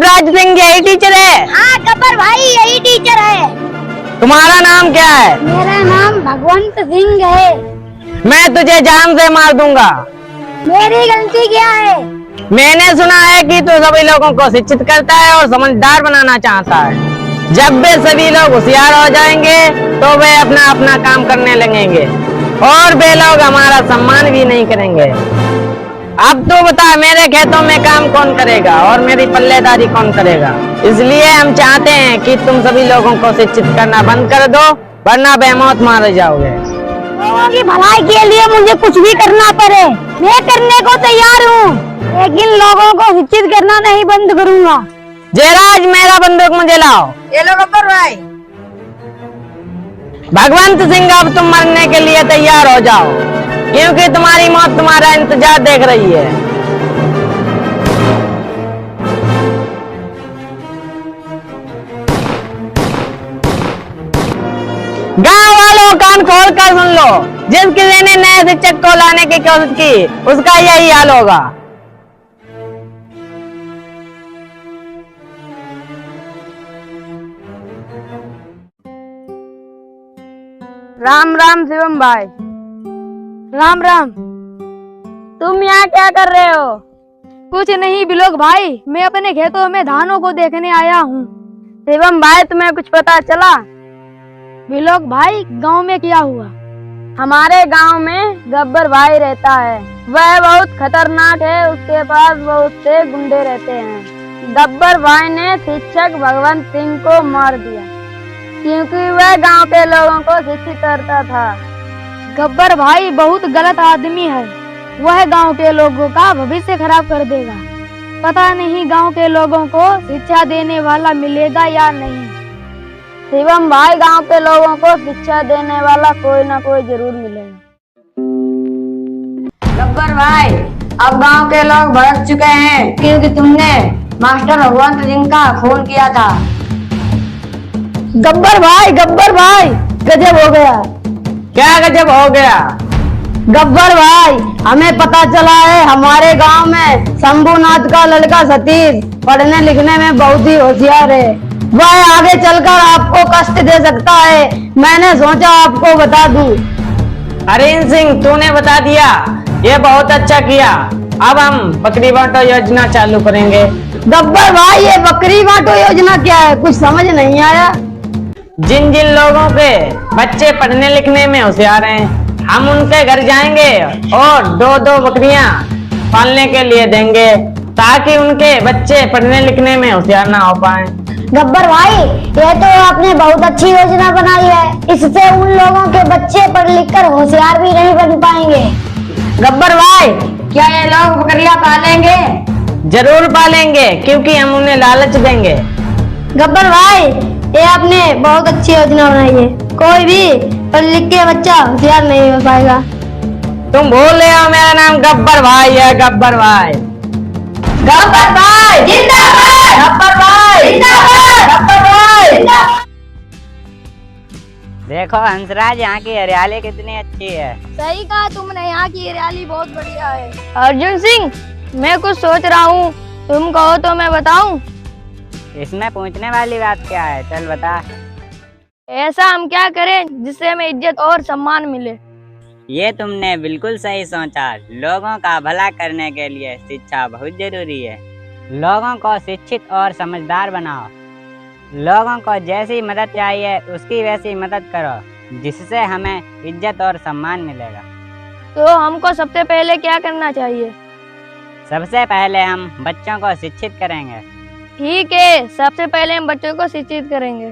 राज सिंह यही टीचर है? हाँ गब्बर भाई यही टीचर है। तुम्हारा नाम क्या है? मेरा नाम भगवंत सिंह है। मैं तुझे जान से मार दूंगा। मेरी गलती क्या है? मैंने सुना है कि तू सभी लोगों को शिक्षित करता है और समझदार बनाना चाहता है। जब वे सभी लोग होशियार हो जाएंगे तो वे अपना अपना काम करने लगेंगे और वे लोग हमारा सम्मान भी नहीं करेंगे। अब तो बता, मेरे खेतों में काम कौन करेगा और मेरी पल्लेदारी कौन करेगा? इसलिए हम चाहते हैं कि तुम सभी लोगों को शिक्षित करना बंद कर दो, वरना बेमौत मारे जाओगे। लोगों की भलाई के लिए मुझे कुछ भी करना पड़े, मैं करने को तैयार हूँ, लेकिन लोगों को शिक्षित करना नहीं बंद करूँगा। जयराज, मेरा बंदूक मुझे लाओ। ये लो गब्बर भाई। भगवंत सिंह, अब तुम मरने के लिए तैयार हो जाओ, क्योंकि तुम्हारी मौत तुम्हारा इंतजार देख रही है। गांव वालों, कान खोल कर सुन लो, जिस किसी ने नए शिक्षक को लाने की कोशिश की उसका यही हाल होगा। राम राम शिवम भाई। राम राम। तुम यहाँ क्या कर रहे हो? कुछ नहीं बिलोक भाई, मैं अपने खेतों में धानों को देखने आया हूँ। शिवम भाई, तुम्हें कुछ पता चला? बिलोक भाई, गांव में क्या हुआ? हमारे गांव में गब्बर भाई रहता है। वह बहुत खतरनाक है, उसके पास बहुत से गुंडे रहते हैं। गब्बर भाई ने शिक्षक भगवंत सिंह को मार दिया क्योंकि वह गांव के लोगों को शिक्षित करता था। गब्बर भाई बहुत गलत आदमी है, वह गांव के लोगों का भविष्य खराब कर देगा। पता नहीं गांव के लोगों को शिक्षा देने वाला मिलेगा या नहीं। शिवम भाई, गांव के लोगों को शिक्षा देने वाला कोई ना कोई जरूर मिलेगा। गब्बर भाई, अब गांव के लोग भड़क चुके हैं क्योंकि तुमने मास्टर भगवंत सिंह का खून किया था। गब्बर भाई गजब हो गया। क्या गजब हो गया? गब्बर भाई, हमें पता चला है हमारे गांव में शंभुनाथ का लड़का सतीश पढ़ने लिखने में बहुत ही होशियार है। वह आगे चलकर आपको कष्ट दे सकता है, मैंने सोचा आपको बता दूं। हरीन सिंह, तूने बता दिया, ये बहुत अच्छा किया। अब हम बकरी बांटो योजना चालू करेंगे। गब्बर भाई, ये बकरी बांटो योजना क्या है? कुछ समझ नहीं आया। जिन जिन लोगों के बच्चे पढ़ने लिखने में होशियार हैं, हम उनके घर जाएंगे और दो दो बकरियां पालने के लिए देंगे ताकि उनके बच्चे पढ़ने लिखने में होशियार ना हो पाए। गब्बर भाई, ये तो आपने बहुत अच्छी योजना बनाई है, इससे उन लोगों के बच्चे पढ़ लिख कर होशियार भी नहीं बन पाएंगे। गब्बर भाई, क्या ये लोग बकरियां पालेंगे? जरूर पालेंगे, क्योंकि हम उन्हें लालच देंगे। गब्बर भाई, ये आपने बहुत अच्छी योजना बनाई है, कोई भी पढ़ लिख के बच्चा होशियार नहीं हो पाएगा। तुम भूल रहे हो, मेरा नाम गब्बर भाई है। गब्बर भाई, गब्बर भाई जिंदाबाद! गब्बर भाई जिंदाबाद! गब्बर भाई। देखो हंसराज, यहाँ की हरियाली कितनी अच्छी है। सही कहा तुमने, यहाँ की हरियाली बहुत बढ़िया है। अर्जुन सिंह, मैं कुछ सोच रहा हूँ, तुम कहो तो मैं बताऊं। इसमें पूछने वाली बात क्या है, चल बता। ऐसा हम क्या करें जिससे हमें इज्जत और सम्मान मिले? ये तुमने बिल्कुल सही सोचा। लोगों का भला करने के लिए शिक्षा बहुत जरूरी है। लोगों को शिक्षित और समझदार बनाओ। लोगों को जैसी मदद चाहिए उसकी वैसी मदद करो, जिससे हमें इज्जत और सम्मान मिलेगा। तो हमको सबसे पहले क्या करना चाहिए? सबसे पहले हम बच्चों को शिक्षित करेंगे। ठीक है, सबसे पहले हम बच्चों को शिक्षित करेंगे।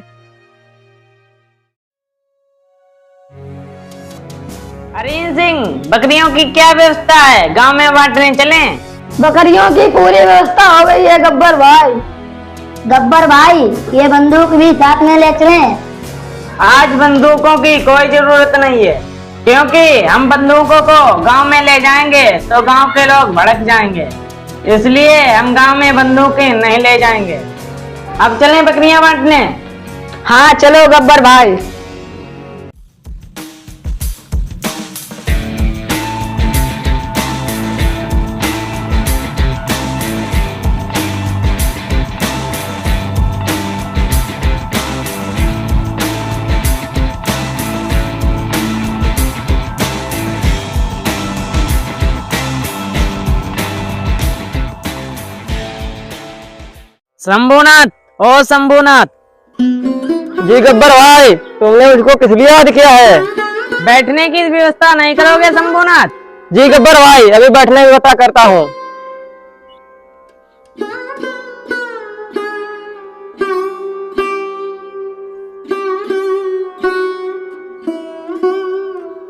हरीन सिंह, बकरियों की क्या व्यवस्था है? गांव में बांटने चलें? बकरियों की पूरी व्यवस्था हो गई है गब्बर भाई। गब्बर भाई, ये बंदूक भी साथ में ले चलें। आज बंदूकों की कोई जरूरत नहीं है, क्योंकि हम बंदूकों को गांव में ले जाएंगे तो गांव के लोग भड़क जाएंगे। इसलिए हम गांव में बंदूकें नहीं ले जाएंगे। अब चलें बकरियां बांटने। हाँ चलो गब्बर भाई। शंभूनाथ, ओ शंभूनाथ। जी गब्बर भाई, तुमने मुझको किस लिए याद किया है? बैठने की व्यवस्था नहीं करोगे शंभूनाथ? जी गब्बर भाई, अभी बैठने की व्यवस्था करता हूँ।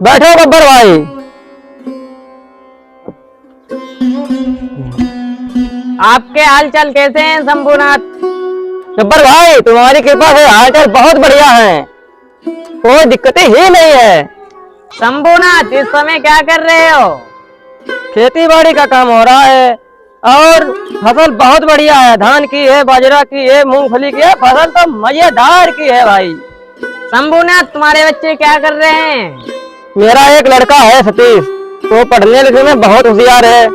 बैठो गब्बर भाई। आपके हालचाल कैसे हैं शंभूनाथ? गब्बर भाई, तुम्हारी कृपा से हालचाल बहुत बढ़िया है, कोई दिक्कतें ही नहीं है। शंभूनाथ, इस समय क्या कर रहे हो? खेती बाड़ी का काम हो रहा है और फसल बहुत बढ़िया है। धान की है, बाजरा की है, मूंगफली की है, फसल तो मजेदार की है भाई। शंभूनाथ, तुम्हारे बच्चे क्या कर रहे हैं? मेरा एक लड़का है सतीश, वो पढ़ने लिखने में बहुत होशियार है।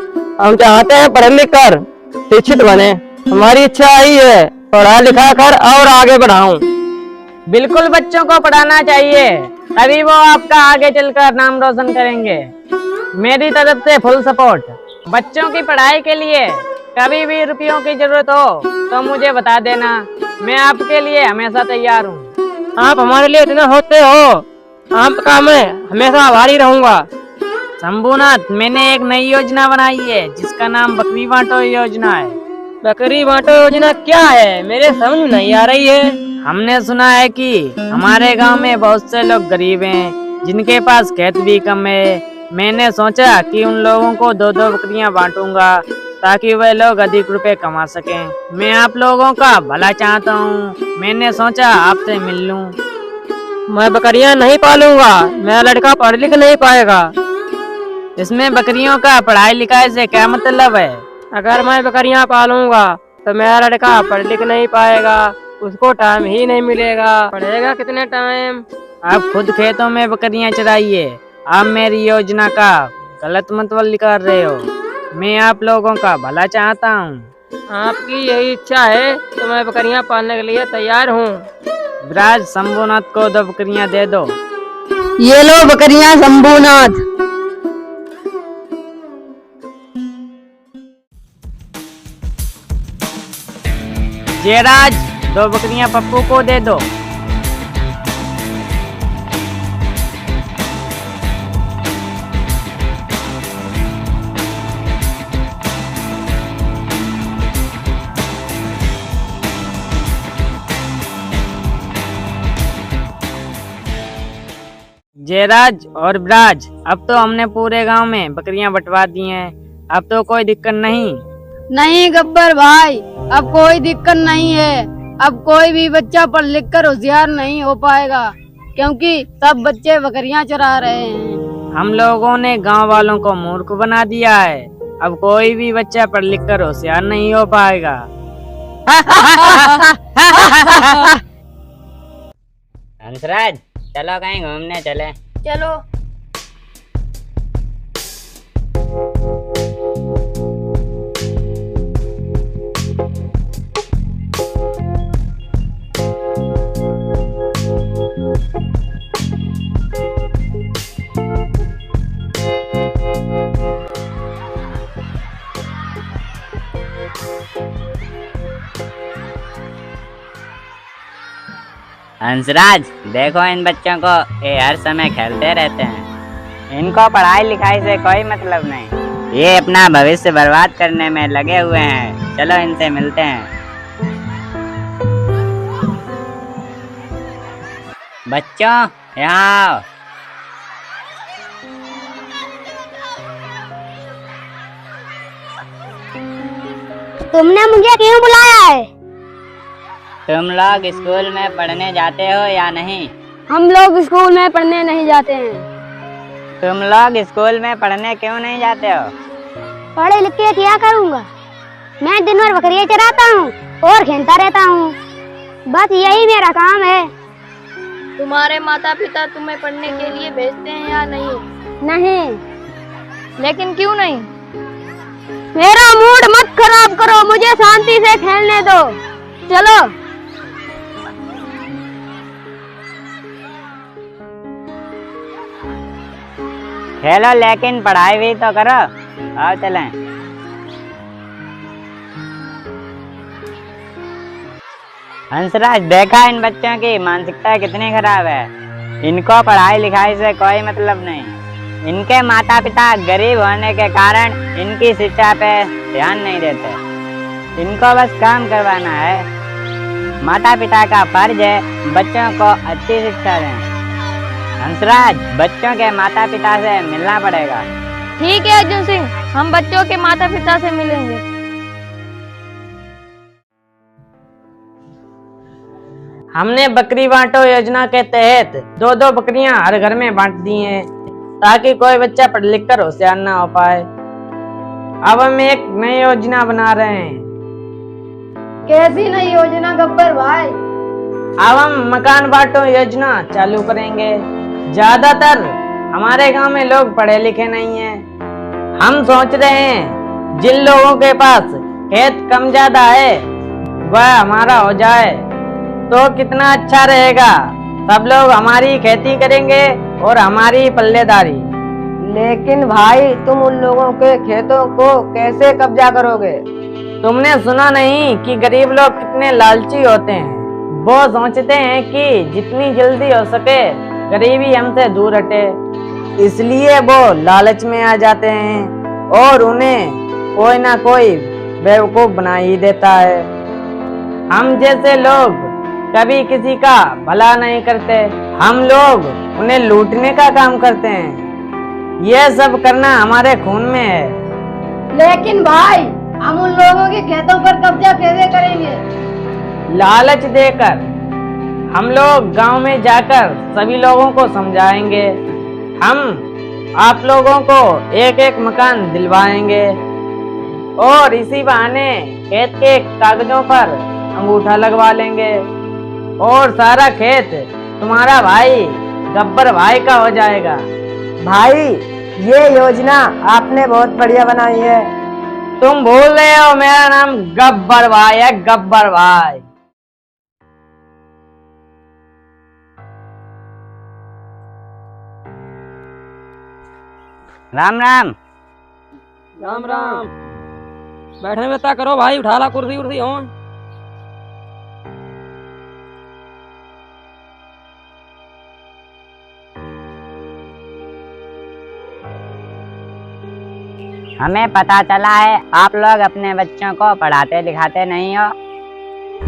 हम चाहते हैं पढ़ लिख कर शिक्षित बने। हमारी इच्छा यही है, पढ़ा लिखा कर और आगे बढ़ाऊं। बिल्कुल बच्चों को पढ़ाना चाहिए, तभी वो आपका आगे चलकर नाम रोशन करेंगे। मेरी तरफ से फुल सपोर्ट। बच्चों की पढ़ाई के लिए कभी भी रुपयों की जरूरत हो तो मुझे बता देना, मैं आपके लिए हमेशा तैयार हूँ। आप हमारे लिए इतना होते हो, आपका मैं हमेशा आभारी रहूंगा। शंभूनाथ, मैंने एक नई योजना बनाई है जिसका नाम बकरी बांटो योजना है। बकरी बांटो योजना क्या है? मेरे समझ में नहीं आ रही है। हमने सुना है कि हमारे गांव में बहुत से लोग गरीब हैं जिनके पास खेत भी कम है। मैंने सोचा कि उन लोगों को 2-2 बकरियां बांटूंगा ताकि वे लोग अधिक रुपए कमा सकें। मैं आप लोगों का भला चाहता हूं, मैंने सोचा आपसे मिल लूं। मैं बकरियां नहीं पालूंगा, मेरा लड़का पढ़ लिख नहीं पाएगा। इसमें बकरियों का पढ़ाई लिखाई से क्या मतलब है? अगर मैं बकरियां पालूंगा तो मेरा लड़का पढ़ लिख नहीं पाएगा, उसको टाइम ही नहीं मिलेगा। पढ़ेगा कितने टाइम? आप खुद खेतों में बकरियां चराइए। आप मेरी योजना का गलत मतलब कर रहे हो। मैं आप लोगों का भला चाहता हूँ। आपकी यही इच्छा है तो मैं बकरियां पालने के लिए तैयार हूँ। विराज, शंभूनाथ को 2 बकरियां दे दो। ये लो बकरियां शंभूनाथ। जयराज, 2 बकरियां पप्पू को दे दो। जयराज और विराज, अब तो हमने पूरे गांव में बकरियां बंटवा दी हैं, अब तो कोई दिक्कत नहीं। नहीं गब्बर भाई, अब कोई दिक्कत नहीं है। अब कोई भी बच्चा पढ़ लिख कर होशियार नहीं हो पाएगा, क्योंकि सब बच्चे बकरियां चरा रहे हैं। हम लोगों ने गांव वालों को मूर्ख बना दिया है, अब कोई भी बच्चा पढ़ लिख कर होशियार नहीं हो पाएगा। हंसराज, चलो कहीं घूमने चले। चलो। हंसराज, देखो इन बच्चों को, ये हर समय खेलते रहते हैं, इनको पढ़ाई लिखाई से कोई मतलब नहीं। ये अपना भविष्य बर्बाद करने में लगे हुए हैं। चलो इनसे मिलते हैं। बच्चों यहाँ आओ। तुमने मुझे क्यों बुलाया है? तुम लोग स्कूल में पढ़ने जाते हो या नहीं? हम लोग स्कूल में पढ़ने नहीं जाते हैं। तुम लोग स्कूल में पढ़ने क्यों नहीं जाते हो? पढ़े लिख के क्या करूँगा? मैं दिन भर बकरियाँ चराता हूँ और खेलता रहता हूँ, बस यही मेरा काम है। तुम्हारे माता पिता तुम्हें पढ़ने के लिए भेजते हैं या नहीं? नहीं। लेकिन क्यों नहीं? मेरा मूड मत खराब करो, मुझे शांति से खेलने दो। चलो। खेलो लेकिन पढ़ाई भी तो करो। आओ चलें। हंसराज, देखा इन बच्चों की मानसिकता कितनी खराब है। इनको पढ़ाई लिखाई से कोई मतलब नहीं। इनके माता पिता गरीब होने के कारण इनकी शिक्षा पे ध्यान नहीं देते। इनको बस काम करवाना है। माता पिता का फर्ज है बच्चों को अच्छी शिक्षा दें। हंसराज, बच्चों के माता पिता से मिलना पड़ेगा। ठीक है अर्जुन सिंह, हम बच्चों के माता पिता से मिलेंगे। हमने बकरी बांटो योजना के तहत 2-2 बकरियां हर घर में बांट दी हैं, ताकि कोई बच्चा पढ़ लिख कर होशियार ना हो पाए। अब हम एक नई योजना बना रहे हैं। कैसी नई योजना गब्बर भाई? अब हम मकान बांटो योजना चालू करेंगे। ज्यादातर हमारे गांव में लोग पढ़े लिखे नहीं हैं। हम सोच रहे हैं जिन लोगों के पास खेत कम ज्यादा है वह हमारा हो जाए तो कितना अच्छा रहेगा। सब लोग हमारी खेती करेंगे और हमारी पल्लेदारी। लेकिन भाई तुम उन लोगों के खेतों को कैसे कब्जा करोगे? तुमने सुना नहीं कि गरीब लोग कितने लालची होते हैं? वो सोचते हैं कि जितनी जल्दी हो सके गरीबी हमसे दूर हटे, इसलिए वो लालच में आ जाते हैं और उन्हें कोई ना कोई बेवकूफ बना ही देता है। हम जैसे लोग कभी किसी का भला नहीं करते, हम लोग उन्हें लूटने का काम करते हैं। यह सब करना हमारे खून में है। लेकिन भाई हम उन लोगों के खेतों पर कब्जा कैसे करेंगे? लालच देकर हम लोग गांव में जाकर सभी लोगों को समझाएंगे। हम आप लोगों को एक एक मकान दिलवाएंगे और इसी बहाने खेत के कागजों पर अंगूठा लगवा लेंगे और सारा खेत तुम्हारा भाई गब्बर भाई का हो जाएगा। भाई ये योजना आपने बहुत बढ़िया बनाई है। तुम भूल रहे हो मेरा नाम गब्बर भाई है, गब्बर भाई। राम राम। राम राम। बैठने में ता करो भाई, उठा ला कुर्सी उर्सी हो। हमें पता चला है आप लोग अपने बच्चों को पढ़ाते लिखाते नहीं हो।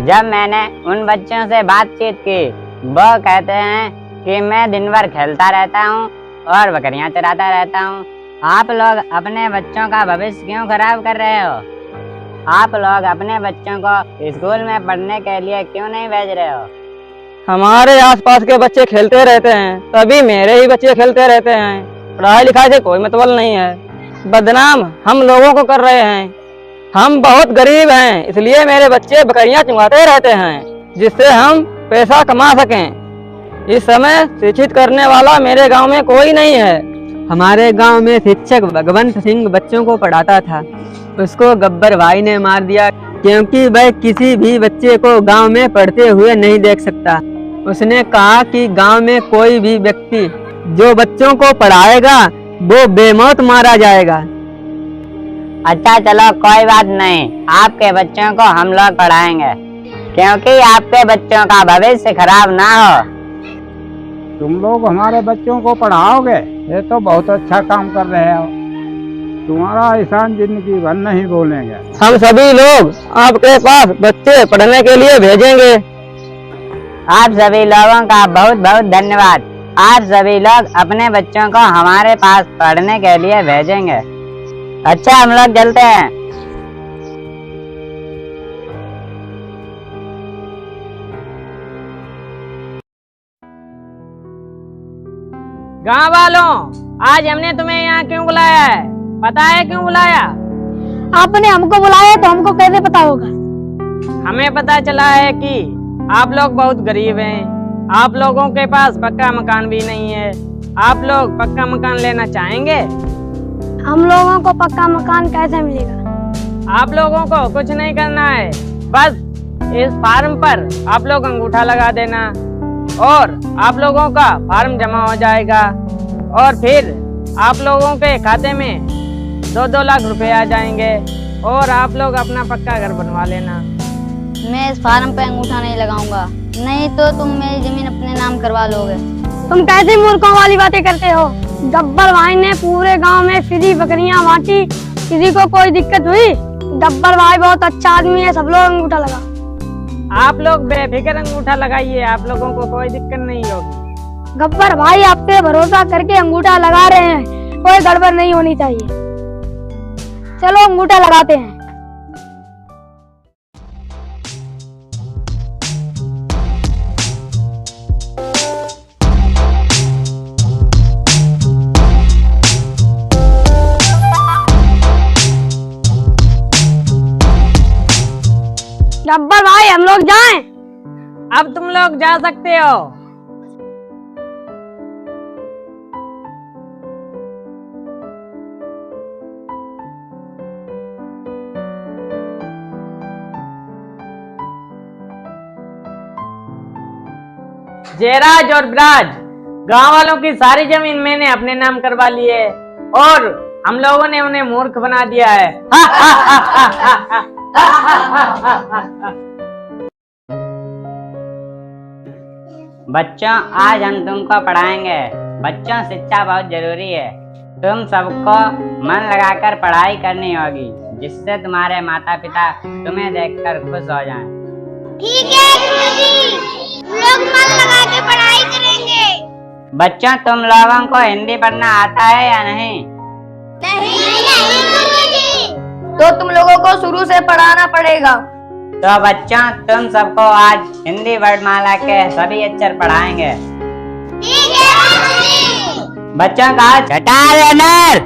जब मैंने उन बच्चों से बातचीत की, वो कहते हैं कि मैं दिन भर खेलता रहता हूँ और बकरियाँ चराता रहता हूँ। आप लोग अपने बच्चों का भविष्य क्यों खराब कर रहे हो? आप लोग अपने बच्चों को स्कूल में पढ़ने के लिए क्यों नहीं भेज रहे हो? हमारे आसपास के बच्चे खेलते रहते हैं, तभी मेरे ही बच्चे खेलते रहते हैं। पढ़ाई लिखाई से कोई मतलब नहीं है। बदनाम हम लोगों को कर रहे हैं। हम बहुत गरीब हैं, इसलिए मेरे बच्चे बकरियां चुंगाते रहते हैं जिससे हम पैसा कमा सकें। इस समय शिक्षित करने वाला मेरे गांव में कोई नहीं है। हमारे गांव में शिक्षक भगवंत सिंह बच्चों को पढ़ाता था, उसको गब्बर भाई ने मार दिया क्योंकि वह किसी भी बच्चे को गांव में पढ़ते हुए नहीं देख सकता। उसने कहा कि गांव में कोई भी व्यक्ति जो बच्चों को पढ़ाएगा वो बेमौत मारा जाएगा। अच्छा चलो कोई बात नहीं, आपके बच्चों को हम लोग पढ़ाएंगे क्योंकि आपके बच्चों का भविष्य खराब ना हो। तुम लोग हमारे बच्चों को पढ़ाओगे? ये तो बहुत अच्छा काम कर रहे हो। तुम्हारा एहसान जिंदगी भर नहीं भूलेंगे। हम सभी लोग आपके पास बच्चे पढ़ने के लिए भेजेंगे। आप सभी लोगों का बहुत बहुत धन्यवाद। आप सभी लोग अपने बच्चों को हमारे पास पढ़ने के लिए भेजेंगे। अच्छा, हम लोग चलते हैं। गांव वालों, आज हमने तुम्हें यहाँ क्यों बुलाया है? पता है क्यों बुलाया? आपने हमको बुलाया तो हमको कैसे पता होगा? हमें पता चला है कि आप लोग बहुत गरीब हैं। आप लोगों के पास पक्का मकान भी नहीं है। आप लोग पक्का मकान लेना चाहेंगे? हम लोगों को पक्का मकान कैसे मिलेगा? आप लोगों को कुछ नहीं करना है, बस इस फार्म पर आप लोग अंगूठा लगा देना और आप लोगों का फार्म जमा हो जाएगा और फिर आप लोगों के खाते में 2-2 लाख रुपए आ जाएंगे और आप लोग अपना पक्का घर बनवा लेना। मैं इस फार्म पे अंगूठा नहीं लगाऊंगा, नहीं तो तुम मेरी जमीन अपने नाम करवा लोगे। तुम कैसी मूर्खों वाली बातें करते हो? गब्बर भाई ने पूरे गांव में फ्री बकरियां बांटी, किसी को कोई दिक्कत हुई? गब्बर भाई बहुत अच्छा आदमी है, सब लोग अंगूठा लगा। आप लोग बेफिक्र अंगूठा लगाइए, आप लोगों को कोई दिक्कत नहीं होगी। गब्बर भाई आप पे भरोसा करके अंगूठा लगा रहे हैं, कोई गड़बड़ नहीं होनी चाहिए। चलो अंगूठा लगाते हैं। गब्बर भाई हम लोग जाएं? अब तुम लोग जा सकते हो। जयराज और ब्राज, गांव वालों की सारी जमीन मैंने अपने नाम करवा ली है और हम लोगों ने उन्हें मूर्ख बना दिया है। बच्चों, आज हम तुमको पढ़ाएंगे। बच्चों, शिक्षा बहुत जरूरी है। तुम सबको मन लगाकर पढ़ाई करनी होगी, जिससे तुम्हारे माता पिता तुम्हें देखकर खुश हो जाएं। ठीक है गुरुजी, हम लोग मन लगा के पढ़ाई करेंगे। बच्चों, तुम लोगों को हिंदी पढ़ना आता है या नहीं? नहीं गुरुजी। तो तुम लोगों को शुरू से पढ़ाना पड़ेगा। तो बच्चों, तुम सबको आज हिंदी वर्णमाला के सभी अक्षर पढ़ाएंगे। ठीक है गुरुजी। बच्चों का छठा रेनर,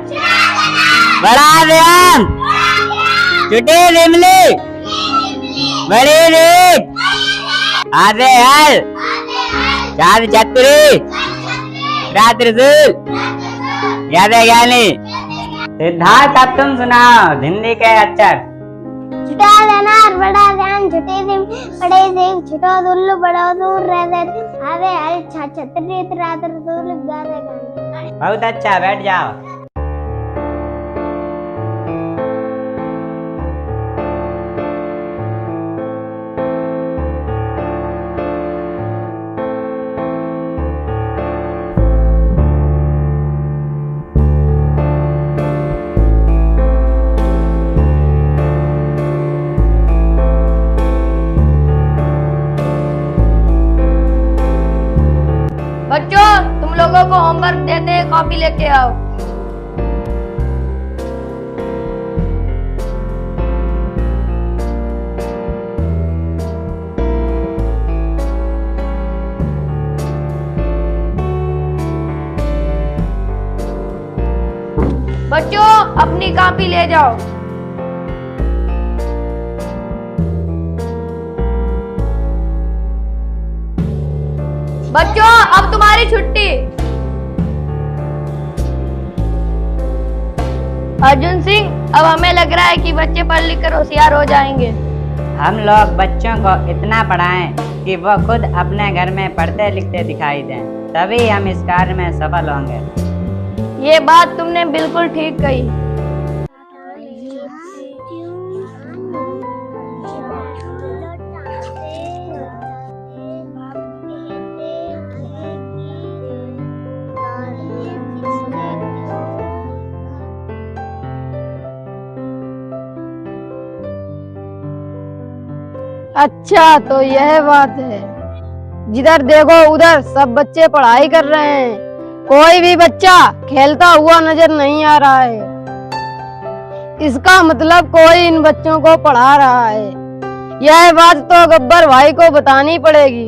बड़ा रेम, छोटी रिमली, बड़ी रीत, आधे हल, चार छतरी, त्रिशूल, यादे ज्ञानी। सिद्धार्थ, अब तुम सुनाओ हिंदी के अक्षर। छोटा अनार, बड़ा ध्यान, छोटे सिम, बड़े सिंह, छोटा दुल्लू, बड़ा दूर रहते, आधे हल, छतरी, त्रिशूल, गाने गाने। बहुत अच्छा, बैठ जाओ। बच्चों, तुम लोगों को होमवर्क देते हैं, कॉपी लेके आओ। बच्चों, अपनी कॉपी ले जाओ। बच्चों, अब तुम्हारी छुट्टी। अर्जुन सिंह, अब हमें लग रहा है कि बच्चे पढ़ लिख कर होशियार हो जाएंगे। हम लोग बच्चों को इतना पढ़ाएं कि वो खुद अपने घर में पढ़ते लिखते दिखाई दें, तभी हम इस कार्य में सफल होंगे। ये बात तुमने बिल्कुल ठीक कही। अच्छा तो यह बात है। जिधर देखो उधर सब बच्चे पढ़ाई कर रहे हैं, कोई भी बच्चा खेलता हुआ नजर नहीं आ रहा है। इसका मतलब कोई इन बच्चों को पढ़ा रहा है। यह बात तो गब्बर भाई को बतानी पड़ेगी।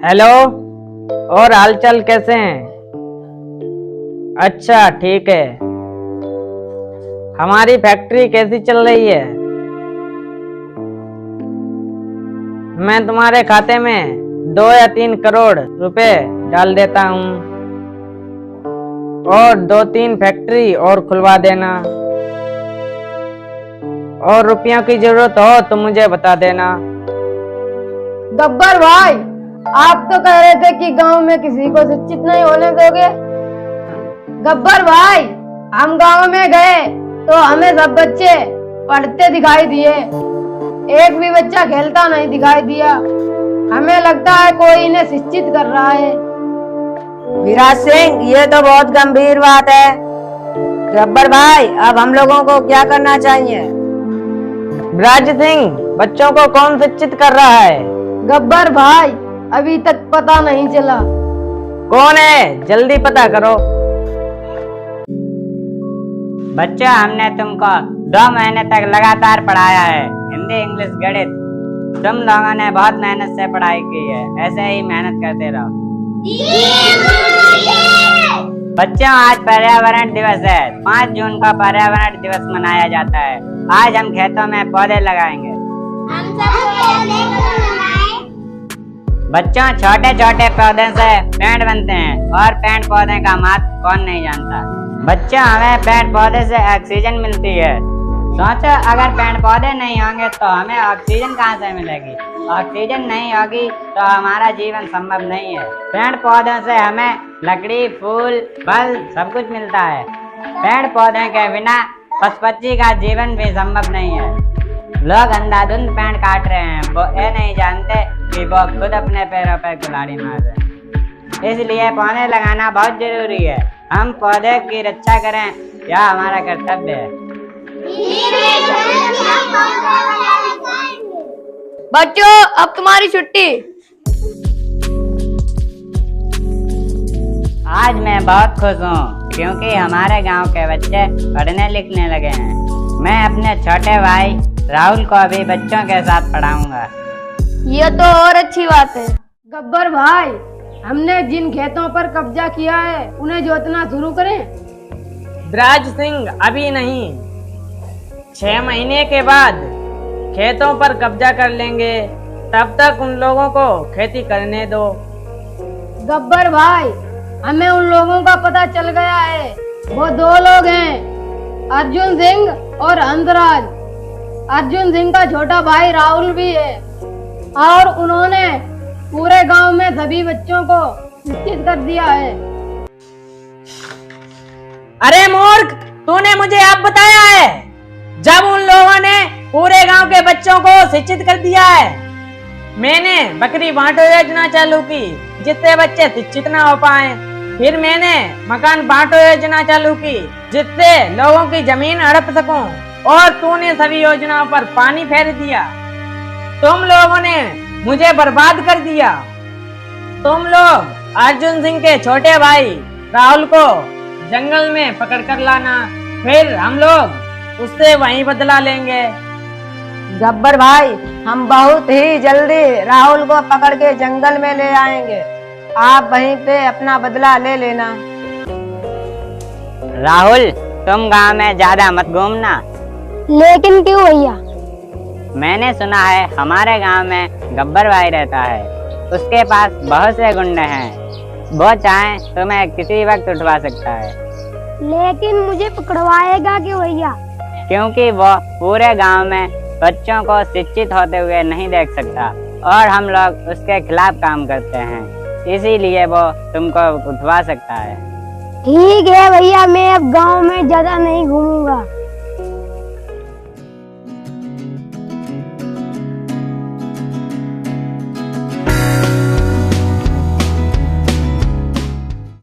हेलो, और हालचाल कैसे हैं? अच्छा ठीक है। हमारी फैक्ट्री कैसी चल रही है? मैं तुम्हारे खाते में 2 या 3 करोड़ रुपए डाल देता हूँ और 2-3 फैक्ट्री और खुलवा देना। और रुपयों की जरूरत हो तो मुझे बता देना। गब्बर भाई, आप तो कह रहे थे कि गांव में किसी को शिक्षित नहीं होने दोगे। गब्बर भाई, हम गांव में गए तो हमें सब बच्चे पढ़ते दिखाई दिए, एक भी बच्चा खेलता नहीं दिखाई दिया। हमें लगता है कोई इन्हें शिक्षित कर रहा है। विराज सिंह, ये तो बहुत गंभीर बात है। गब्बर भाई, अब हम लोगों को क्या करना चाहिए? विराज सिंह, बच्चों को कौन शिक्षित कर रहा है? गब्बर भाई, अभी तक पता नहीं चला। कौन है? जल्दी पता करो। बच्चों, हमने तुमको 2 महीने तक लगातार पढ़ाया है, हिंदी, इंग्लिश, गणित। तुम लोगों ने बहुत मेहनत से पढ़ाई की है, ऐसे ही मेहनत करते रहो। बच्चों, आज पर्यावरण दिवस है। 5 जून को पर्यावरण दिवस मनाया जाता है। आज हम खेतों में पौधे लगाएंगे। बच्चों, छोटे छोटे पौधे से पेड़ बनते हैं और पेड़ पौधे का महत्व कौन नहीं जानता। बच्चों, हमें पेड़ पौधे से ऑक्सीजन मिलती है। सोचो, अगर पेड़ पौधे नहीं होंगे तो हमें ऑक्सीजन कहाँ से मिलेगी? ऑक्सीजन नहीं होगी तो हमारा जीवन संभव नहीं है। पेड़ पौधों से हमें लकड़ी, फूल, फल सब कुछ मिलता है। पेड़ पौधे के बिना पशु पक्षी का जीवन भी संभव नहीं है। लोग अंधाधुंध पेड़ काट रहे हैं, वो ये नहीं जानते कि वो खुद अपने पैरों पर कुल्हाड़ी मार रहे हैं। इसलिए पौधे लगाना बहुत जरूरी है। हम पौधे की रक्षा करें, यह हमारा कर्तव्य है। बच्चों, अब तुम्हारी छुट्टी। आज मैं बहुत खुश हूँ क्योंकि हमारे गांव के बच्चे पढ़ने लिखने लगे हैं। मैं अपने छोटे भाई राहुल को अभी बच्चों के साथ पढ़ाऊंगा। ये तो और अच्छी बात है। गब्बर भाई, हमने जिन खेतों पर कब्जा किया है उन्हें जोतना शुरू करें। विराज सिंह, अभी नहीं, 6 महीने के बाद खेतों पर कब्जा कर लेंगे। तब तक उन लोगों को खेती करने दो। गब्बर भाई, हमें उन लोगों का पता चल गया है। वो 2 लोग हैं, अर्जुन सिंह और हंसराज। अर्जुन सिंह का छोटा भाई राहुल भी है और उन्होंने पूरे गांव में सभी बच्चों को शिक्षित कर दिया है। अरे मूर्ख, तूने मुझे अब बताया है जब उन लोगों ने पूरे गांव के बच्चों को शिक्षित कर दिया है। मैंने बकरी बांटो योजना चालू की जिससे बच्चे शिक्षित ना हो पाए। फिर मैंने मकान बांटो योजना चालू की जिससे लोगों की जमीन हड़प सकूं। और तूने सभी योजनाओं पर पानी फेर दिया। तुम लोगों ने मुझे बर्बाद कर दिया। तुम लोग अर्जुन सिंह के छोटे भाई राहुल को जंगल में पकड़ कर लाना, फिर हम लोग उससे वहीं बदला लेंगे। गब्बर भाई, हम बहुत ही जल्दी राहुल को पकड़ के जंगल में ले आएंगे। आप वहीं पे अपना बदला ले लेना। राहुल, तुम गांव में ज्यादा मत घूमना। लेकिन क्यों भैया? मैंने सुना है हमारे गांव में गब्बर भाई रहता है। उसके पास बहुत से गुंडे हैं। वो चाहे तो मैं किसी वक्त उठवा सकता है। लेकिन मुझे पकड़वाएगा क्यों भैया? क्योंकि वो पूरे गांव में बच्चों को शिक्षित होते हुए नहीं देख सकता और हम लोग उसके खिलाफ काम करते हैं, इसीलिए वो तुमको उठवा सकता है। ठीक है भैया, मैं अब गांव में ज्यादा नहीं घूमूंगा।